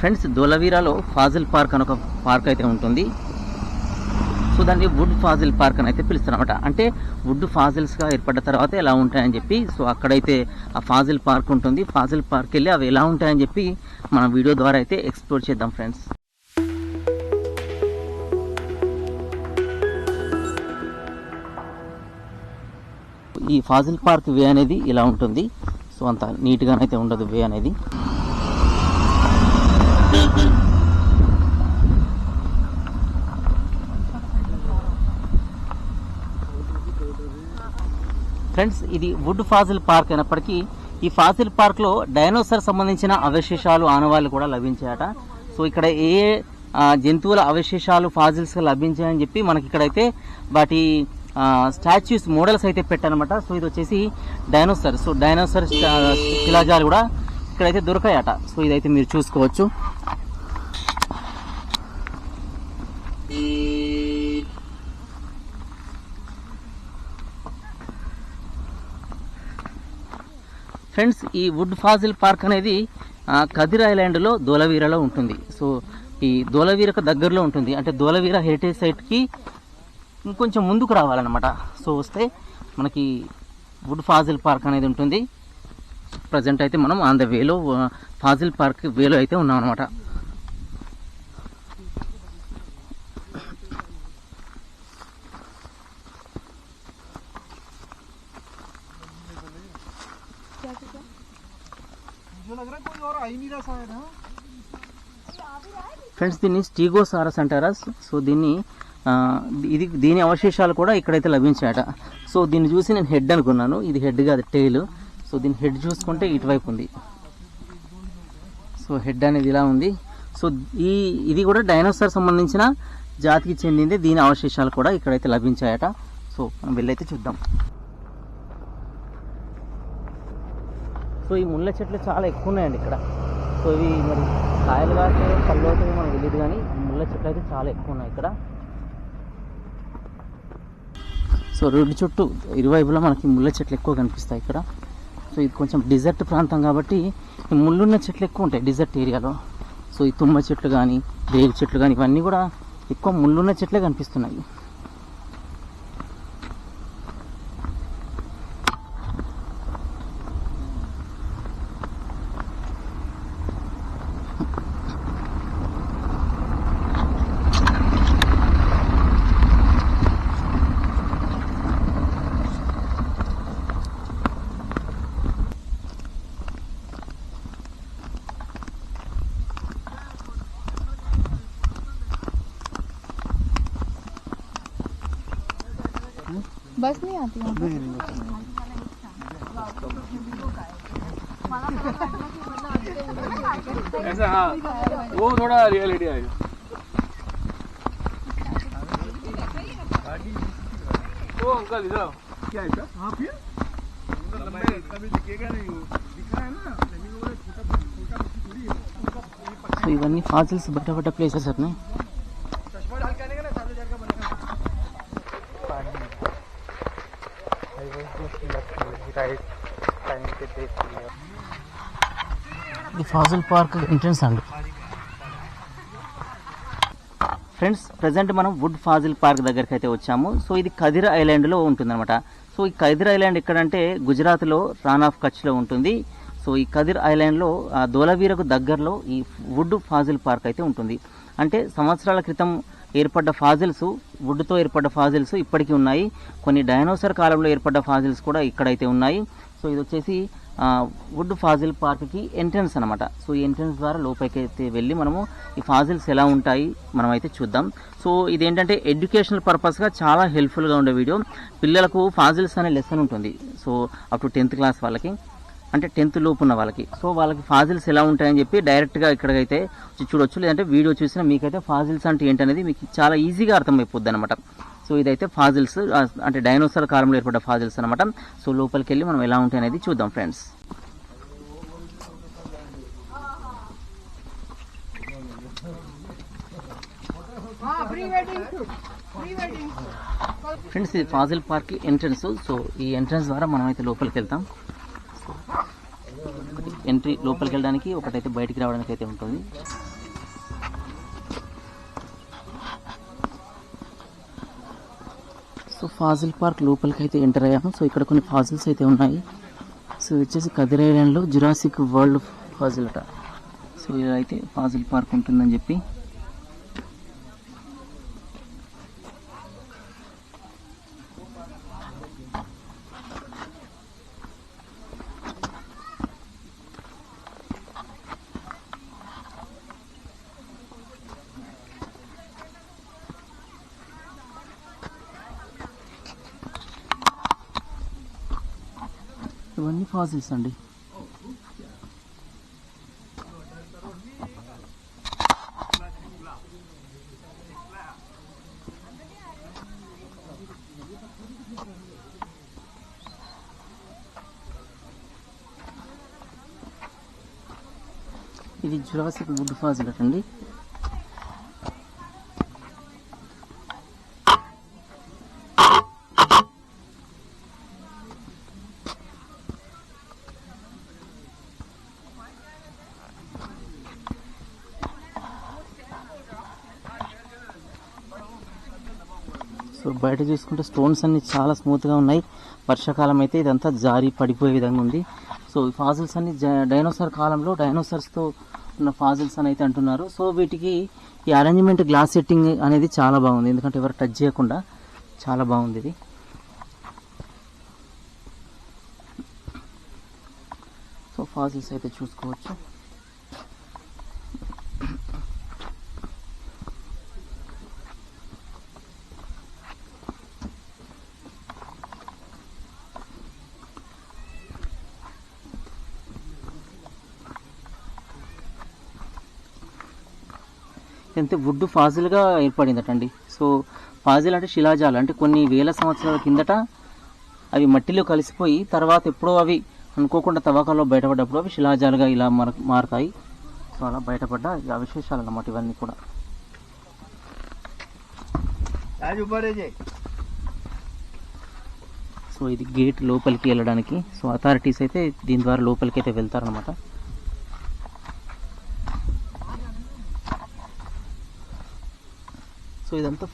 Friends, దోలవీరాలో Faasil park అని ఒక park అయితే ఉంటుంది. సో దాన్ని వుడ్ ఫాజిల్ పార్క్ అని అయితే పిలుస్తారన్నమాట. అంటే వుడ్ ఫాజిల్స్గా ఏర్పడ్డ తర్వాత ఎలా ఉంటాయని చెప్పి, సో అక్కడైతే ఆ ఫాజిల్ పార్క్ ఉంటుంది. ఫాజిల్ పార్క్ వెళ్ళి అవి ఎలా ఉంటాయని చెప్పి మన వీడియో ద్వారా అయితే ఎక్స్ప్లోర్ చేద్దాం ఫ్రెండ్స్. ఈ ఫాజిల్ పార్క్ వే అనేది ఇలా ఉంటుంది. సో అంత నీట్గానైతే ఉండదు వే అనేది. ఫ్రెండ్స్, ఇది వుడ్ ఫాజిల్ పార్క్ అయినప్పటికీ ఈ ఫాజిల్ పార్క్లో డైనోసార్ సంబంధించిన అవశేషాలు ఆనవాళ్ళు కూడా లభించాయట. సో ఇక్కడ ఏ జంతువుల అవశేషాలు ఫాజిల్స్గా లభించాయని చెప్పి మనకి ఇక్కడైతే వాటి స్టాచ్యూస్ మోడల్స్ అయితే పెట్టారనమాట. సో ఇది వచ్చేసి డైనోసార్. సో డైనోసార్ శిలాజాలు కూడా ఇక్కడైతే దొరికాయట. సో ఇదైతే మీరు చూసుకోవచ్చు. ఫ్రెండ్స్, ఈ వుడ్ ఫాజిల్ పార్క్ అనేది కదిర్ ఐలాండ్లో దోలవీరలో ఉంటుంది. సో ఈ దోలవీరకు దగ్గరలో ఉంటుంది. అంటే దోలవీర హెరిటేజ్ సైట్కి ఇంకొంచెం ముందుకు రావాలన్నమాట. సో వస్తే మనకి వుడ్ ఫాజిల్ పార్క్ అనేది ఉంటుంది. ప్రజెంట్ అయితే మనం ఆన్ ద వేలో ఫాజిల్ పార్క్ వేలో అయితే ఉన్నాం అనమాట. ఫ్రెండ్స్, దీన్ని స్టీగోసారస్ అంటారా. సో దీని అవశేషాలు కూడా ఇక్కడైతే లభించాయట. సో దీన్ని చూసి నేను హెడ్ అనుకున్నాను. ఇది హెడ్ కాదు, టెయిల్. సో దీని హెడ్ చూసుకుంటే ఇటువైపు ఉంది. సో హెడ్ అనేది ఇలా ఉంది. సో ఇది కూడా డైనోసార్ సంబంధించిన జాతికి చెందింది. దీని అవశేషాలు కూడా ఇక్కడైతే లభించాయట. సో మనం వెళ్ళైతే చూద్దాం. సో ఈ ముళ్ళ చెట్లు చాలా ఎక్కువ ఉన్నాయండి ఇక్కడ. సో ఇవి మరి కాయలు కాస్తే పళ్ళు అవుతాయి మనకు తెలియదు, కానీ ముళ్ళ చెట్లు అయితే చాలా ఎక్కువ ఉన్నాయి ఇక్కడ. సో రోడ్డు చుట్టూ ఇరువైపులా మనకి ముళ్ళ చెట్లు ఎక్కువ కనిపిస్తాయి ఇక్కడ. సో ఇది కొంచెం డిజర్ట్ ప్రాంతం కాబట్టి ఈ ముళ్ళున్న చెట్లు ఎక్కువ ఉంటాయి డిజర్ట్ ఏరియాలో. సో ఈ తుమ్మ చెట్లు కానీ రేగు చెట్లు కానీ ఇవన్నీ కూడా ఎక్కువ ముళ్ళున్న చెట్లే కనిపిస్తున్నాయి. बस नहीं आती है। ऐसा हाँ, वो थोड़ा रियलिटी आएगा. वो अंकल इधर क्या है सर? हाँ फिर कभी दिखेगा नहीं, दिख रहा है ना. సో ఇవన్నీ ఫాజిల్స్ బట్ట బట్ట ప్లేసెస్ ఉన్నాయి. ఇది ఫాజిల్ పార్క్ ఎంట్రన్స్ అండి. ఫ్రెండ్స్, ప్రజెంట్ మనం వుడ్ ఫాజిల్ పార్క్ దగ్గరికి అయితే వచ్చాము. సో ఇది కదిర్ ఐలాండ్లో ఉంటుందన్నమాట. సో ఈ కదిర్ ఐలాండ్ ఎక్కడంటే గుజరాత్లో రాన్ ఆఫ్ కచ్లో ఉంటుంది. సో ఈ కదిర్ ఐలాండ్లో దోలవీరకు దగ్గరలో ఈ వుడ్ ఫాజిల్ పార్క్ అయితే ఉంటుంది. అంటే సంవత్సరాల క్రితం ఏర్పడ్డ ఫాజిల్స్, వుడ్తో ఏర్పడ్డ ఫాజిల్స్ ఇప్పటికీ ఉన్నాయి. కొన్ని డైనోసార్ కాలంలో ఏర్పడ్డ ఫాజిల్స్ కూడా ఇక్కడైతే ఉన్నాయి. సో ఇది వచ్చేసి వుడ్ ఫాజిల్ పార్క్కి ఎంట్రన్స్ అనమాట. సో ఈ ఎంట్రన్స్ ద్వారా లోపలికి అయితే వెళ్ళి మనము ఈ ఫాజిల్స్ ఎలా ఉంటాయి మనమైతే చూద్దాం. సో ఇదేంటంటే ఎడ్యుకేషనల్ పర్పస్గా చాలా హెల్ప్ఫుల్గా ఉండే వీడియో. పిల్లలకు ఫాజిల్స్ అనే లెసన్ ఉంటుంది. So up to 10th class వాళ్ళకి, అంటే 10th లోపు ఉన్న వాళ్ళకి. సో వాళ్ళకి ఫాజిల్స్ ఎలా ఉంటాయని చెప్పి డైరెక్ట్గా ఇక్కడికైతే చూడొచ్చు. లేదంటే వీడియో చూసినా మీకైతే ఫాజిల్స్ అంటే ఏంటనేది మీకు చాలా ఈజీగా అర్థమైపోద్ది అనమాట. సో ఇదైతే ఫాజిల్స్, అంటే డైనోసార్ కాలంలో ఏర్పడ్డ ఫాజిల్స్ అనమాట. సో లోపలికి వెళ్ళి మనం ఎలా ఉంటాయి అనేది చూద్దాం ఫ్రెండ్స్. ఫ్రెండ్స్, ఇది ఫాజిల్ పార్క్ ఎంట్రన్స్. సో ఈ ఎంట్రన్స్ ద్వారా మనం అయితే లోపలికి వెళ్తాం. ఎంట్రీ లోపలికి వెళ్ళడానికి ఒకటైతే బయటికి రావడానికి అయితే ఉంటుంది. సో ఫాజిల్ పార్క్ లోపలికి అయితే ఎంటర్ అయ్యాము. సో ఇక్కడ కొన్ని ఫాజిల్స్ అయితే ఉన్నాయి. సో వచ్చేసి కదిర్ ఐలాండ్లో జురాసిక్ వరల్డ్ ఫాజిల్ అట. సో ఇలా అయితే ఫాజిల్ పార్క్ ఉంటుందని చెప్పి ఇవన్నీ ఫాజిల్స్ అండి. ఇది జురాసిక్ వుడ్ ఫాజిల్ అండి. సో బయట చూసుకుంటే స్టోన్స్ అన్ని చాలా స్మూత్గా ఉన్నాయి. వర్షాకాలం అయితే ఇదంతా జారి పడిపోయే విధంగా ఉంది. సో ఈ ఫాజిల్స్ అన్ని డైనోసార్ కాలంలో డైనోసార్స్తో ఉన్న ఫాజిల్స్ అని అయితే అంటున్నారు. సో వీటికి ఈ అరేంజ్మెంట్ గ్లాస్ సెట్టింగ్ అనేది చాలా బాగుంది, ఎందుకంటే ఎవరు టచ్ చేయకుండా చాలా బాగుంది ఇది. సో ఫాజిల్స్ అయితే చూసుకోవచ్చు. ఎంత వుడ్ ఫాజిల్గా ఏర్పడిందటండి. సో ఫాజిల్ అంటే శిలాజాలు, అంటే కొన్ని వేల సంవత్సరాల కిందట అవి మట్టిలో కలిసిపోయి తర్వాత ఎప్పుడో అవి అనుకోకుండా తవ్వకాల్లో బయటపడ్డప్పుడు అవి శిలాజాలుగా ఇలా మారుతాయి. సో అలా బయటపడ్డ అవశేషాలు అన్నమాట ఇవన్నీ కూడా. సో ఇది గేట్ లోపలికి వెళ్ళడానికి. సో అథారిటీస్ అయితే దీని ద్వారా లోపలికి అయితే వెళ్తారనమాట. సో ఇదంతా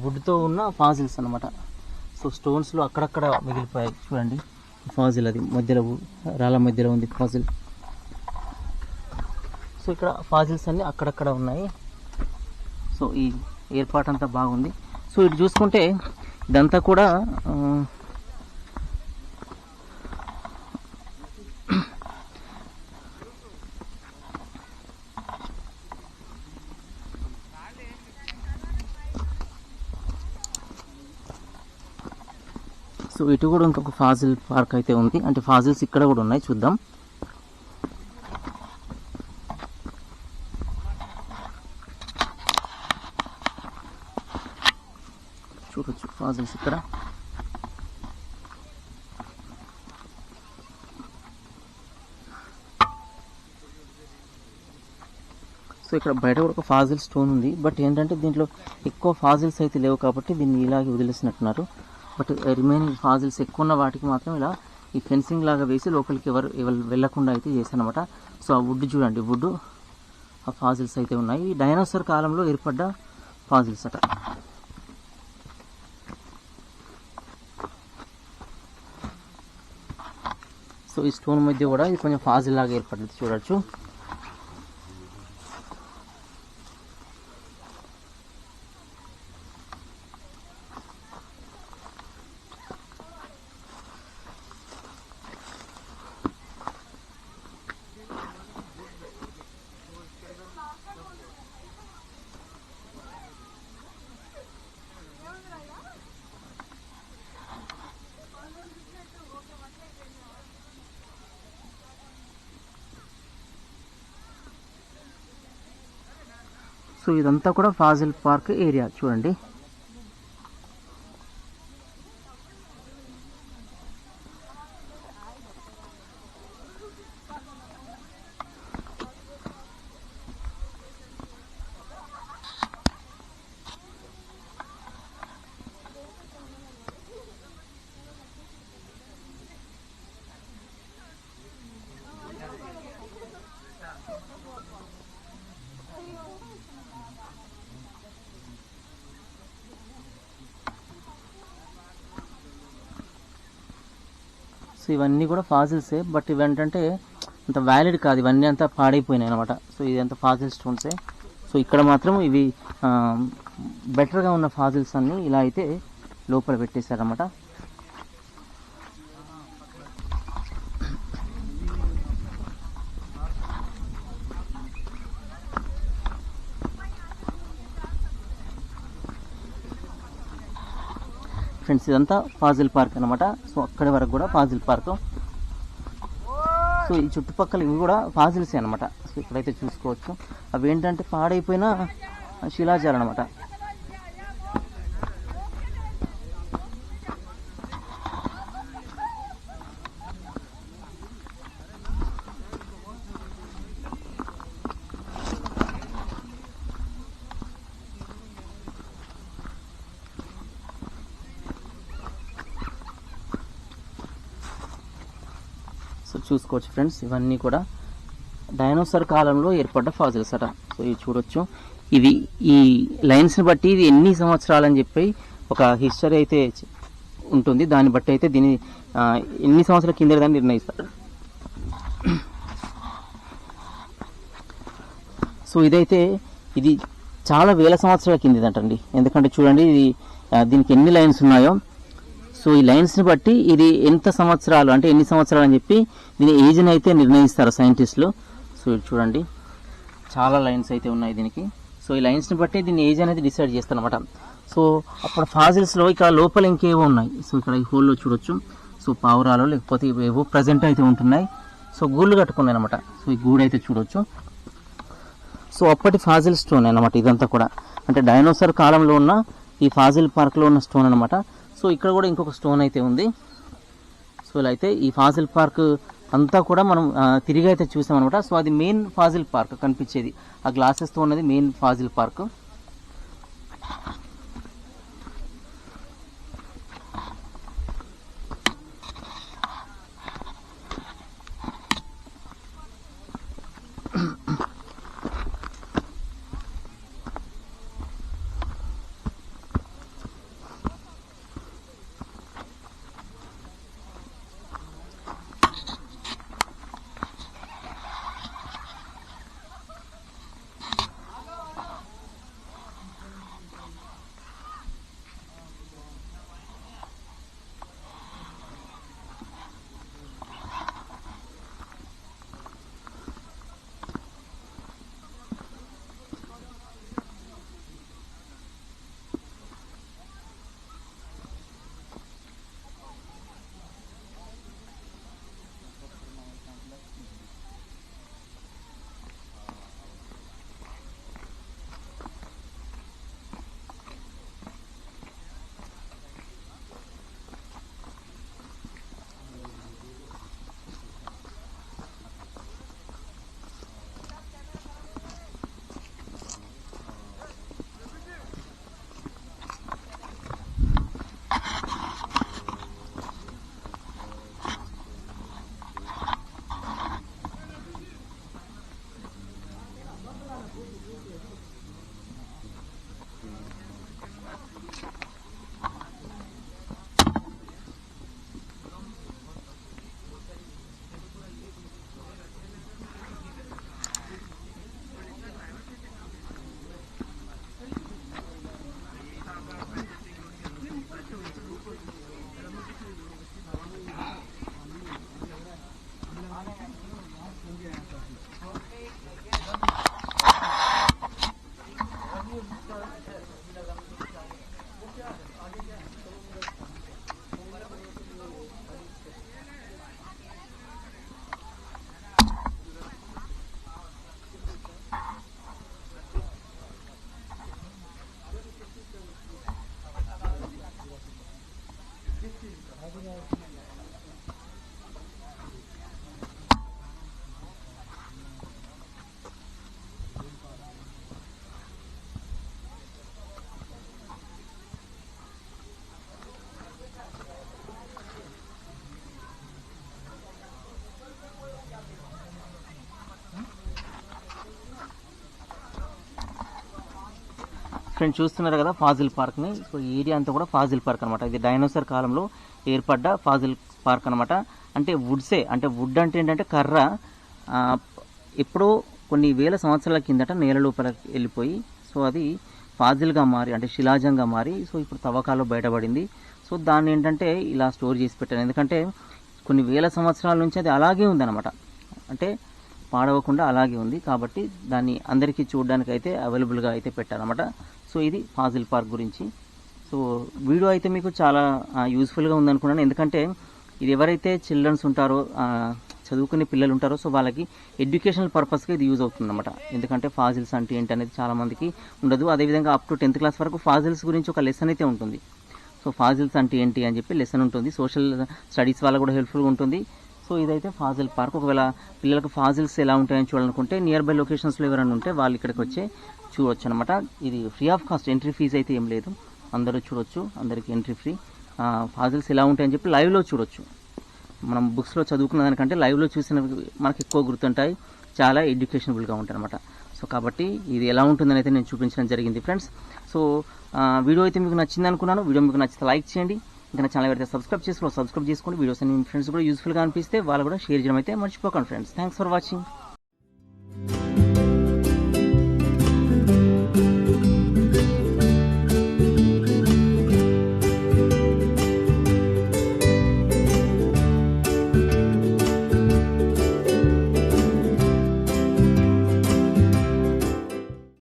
వుడ్తో ఉన్న ఫాజిల్స్ అనమాట. సో స్టోన్స్లో అక్కడక్కడ మిగిలిపోయాయి చూడండి. ఫాజిల్ అది మధ్యలో రాళ్ళ మధ్యలో ఉంది ఫాజిల్. సో ఇక్కడ ఫాజిల్స్ అన్నీ అక్కడక్కడ ఉన్నాయి. సో ఈ ఏర్పాటు అంతా బాగుంది. సో ఇటు చూసుకుంటే ఇదంతా కూడా సో ఇటు కూడా ఇంకొక ఫాజిల్ పార్క్ అయితే ఉంది, అంటే ఫాజిల్స్ ఇక్కడ కూడా ఉన్నాయి, చూద్దాం. చూడొచ్చు ఫాజిల్స్ ఇక్కడ. సో ఇక్కడ బయట కూడా ఒక ఫాజిల్ స్టోన్ ఉంది. బట్ ఏంటంటే దీంట్లో ఎక్కువ ఫాజిల్స్ అయితే లేవు కాబట్టి దీన్ని ఇలాగే వదిలేసినట్టున్నారు. బట్ రిమైనింగ్ ఫాజిల్స్ ఎక్కువ ఉన్న వాటికి మాత్రం ఇలా ఈ ఫెన్సింగ్ లాగా వేసి లోపలికి ఎవరు వెళ్ళకుండా అయితే చేశారనమాట. సో ఆ వుడ్ చూడండి, వుడ్ ఆ ఫాజిల్స్ అయితే ఉన్నాయి. డైనోసార్ కాలంలో ఏర్పడ్డ ఫాజిల్స్ అట. సో ఈ స్టోన్ మధ్య కూడా ఇది కొంచెం ఫాజిల్ లాగా ఏర్పడింది చూడొచ్చు. సో ఇదంతా కూడా ఫాజిల్ పార్క్ ఏరియా చూడండి. సో ఇవన్నీ కూడా ఫాజిల్సే, బట్ ఇవేంటంటే అంత వ్యాలిడ్ కాదు, ఇవన్నీ అంతా పాడైపోయినాయి అనమాట. సో ఇది అంతా ఫాజిల్ స్టోన్సే. సో ఇక్కడ మాత్రం ఇవి బెటర్గా ఉన్న ఫాజిల్స్ అన్నీ ఇలా అయితే లోపల పెట్టేశారన్నమాట. ఫ్రెండ్స్ ఇదంతా ఫాజిల్ పార్క్ అనమాట. సో అక్కడి వరకు కూడా ఫాజిల్ పార్క్. సో ఈ చుట్టుపక్కల ఇవి కూడా ఫాజిల్సే అనమాట. సో ఇక్కడైతే చూసుకోవచ్చు, అవి ఏంటంటే పాడైపోయిన శిలాజాలు అనమాట. సో చూసుకోవచ్చు ఫ్రెండ్స్, ఇవన్నీ కూడా డైనోసార్ కాలంలో ఏర్పడ్డ ఫాజిల్స్ అట. సో ఇవి చూడొచ్చు, ఇవి ఈ లైన్స్ని బట్టి ఇది ఎన్ని సంవత్సరాలని చెప్పి ఒక హిస్టరీ అయితే ఉంటుంది. దాన్ని బట్టి అయితే దీన్ని ఎన్ని సంవత్సరాల కింద దాన్ని నిర్ణయిస్తారు. సో ఇదైతే ఇది చాలా వేల సంవత్సరాల కిందదంటండి. ఎందుకంటే చూడండి ఇది దీనికి ఎన్ని లైన్స్ ఉన్నాయో. సో ఈ లైన్స్ని బట్టి ఇది ఎంత సంవత్సరాలు అంటే ఎన్ని సంవత్సరాలు అని చెప్పి దీని ఏజ్ని అయితే నిర్ణయిస్తారు సైంటిస్టులు. సో ఇది చూడండి చాలా లైన్స్ అయితే ఉన్నాయి దీనికి. సో ఈ లైన్స్ని బట్టి దీని ఏజ్ అనేది డిసైడ్ చేస్తారు అనమాట. సో అప్పుడు ఫాజిల్స్లో ఇక్కడ లోపల ఇంకేవో ఉన్నాయి. సో ఇక్కడ ఈ హోల్లో చూడొచ్చు. సో పావురాలు లేకపోతే ఏవో ప్రజెంట్ అయితే ఉంటున్నాయి. సో గూళ్ళు కట్టుకున్నాయి అనమాట. సో ఈ గూడు అయితే చూడొచ్చు. సో అప్పటి ఫాజిల్ స్టోన్ అనమాట ఇదంతా కూడా, అంటే డైనోసార్ కాలంలో ఉన్న ఈ ఫాజిల్ పార్క్లో ఉన్న స్టోన్ అనమాట. సో ఇక్కడ కూడా ఇంకొక స్టోన్ అయితే ఉంది. సో ఇలా అయితే ఈ ఫాజిల్ పార్క్ అంతా కూడా మనం తిరిగి అయితే చూసామన్నమాట. సో అది మెయిన్ ఫాజిల్ పార్క్ కనిపించేది, ఆ గ్లాసెస్తో ఉన్నది మెయిన్ ఫాజిల్ పార్క్. ఫ్రెండ్స్ చూస్తున్నారు కదా ఫాజిల్ పార్క్ని. సో ఈ ఏరియా అంతా కూడా ఫాజిల్ పార్క్ అనమాట. ఇది డైనోసార్ కాలంలో ఏర్పడ్డ ఫాజిల్ పార్క్ అనమాట. అంటే వుడ్సే, అంటే వుడ్ అంటే ఏంటంటే కర్ర ఎప్పుడో కొన్ని వేల సంవత్సరాల కిందట నేల లోపల వెళ్ళిపోయి సో అది ఫాజిల్గా మారి అంటే శిలాజంగా మారి సో ఇప్పుడు తవ్వకాల్లో బయటపడింది. సో దాన్ని ఏంటంటే ఇలా స్టోర్ చేసి పెట్టాను, ఎందుకంటే కొన్ని వేల సంవత్సరాల నుంచి అది అలాగే ఉందన్నమాట, అంటే పాడవకుండా అలాగే ఉంది కాబట్టి దాన్ని అందరికీ చూడడానికి అయితే అవైలబుల్గా అయితే పెట్టారన్నమాట. సో ఇది ఫాజిల్ పార్క్ గురించి. సో వీడియో అయితే మీకు చాలా యూస్ఫుల్గా ఉందనుకున్నాను, ఎందుకంటే ఇది ఎవరైతే చిల్డ్రన్స్ ఉంటారో చదువుకునే పిల్లలు ఉంటారో సో వాళ్ళకి ఎడ్యుకేషనల్ పర్పస్గా ఇది యూజ్ అవుతుందన్నమాట. ఎందుకంటే ఫాజిల్స్ అంటే ఏంటి అనేది చాలామందికి ఉండదు. అదేవిధంగా అప్ టు 10th క్లాస్ వరకు ఫాజిల్స్ గురించి ఒక లెసన్ అయితే ఉంటుంది. సో ఫాజిల్స్ అంటే ఏంటి అని చెప్పి లెసన్ ఉంటుంది, సోషల్ స్టడీస్ వాళ్ళకు కూడా హెల్ప్ఫుల్గా ఉంటుంది. సో ఇదైతే ఫాజిల్ పార్క్. ఒకవేళ పిల్లలకు ఫాజిల్స్ ఎలా ఉంటాయని చూడాలనుకుంటే నియర్ బై లొకేషన్స్లో ఎవరైనా ఉంటే వాళ్ళు ఇక్కడికి వచ్చే చూడొచ్చు అనమాట. ఇది free of cost, entry fees అయితే ఏం లేదు, అందరూ చూడొచ్చు, అందరికీ ఎంట్రీ ఫ్రీ. ఫాజిల్స్ ఎలా ఉంటాయని చెప్పి లైవ్లో చూడొచ్చు. మనం బుక్స్లో చదువుకున్న దానికంటే లైవ్లో చూసినవి మనకి ఎక్కువ గుర్తుంటాయి, చాలా ఎడ్యుకేషనబుల్గా ఉంటాయి అనమాట. సో కాబట్టి ఇది ఎలా ఉంటుందని అయితే నేను చూపించడం జరిగింది ఫ్రెండ్స్. సో వీడియో అయితే మీకు నచ్చింది అనుకున్నాను. వీడియో మీకు నచ్చితే లైక్ చేయండి, ఇంకా నా ఛానల్ అయితే సబ్స్క్రైబ్ చేసుకోండి. వీడియోస్ అన్ని మీ ఫ్రెండ్స్ కూడా యూస్ఫుల్గా అనిపిస్తే వాళ్ళు కూడా షేర్ చేయడం అయితే మర్చిపోకండి ఫ్రెండ్స్. Thanks for watching.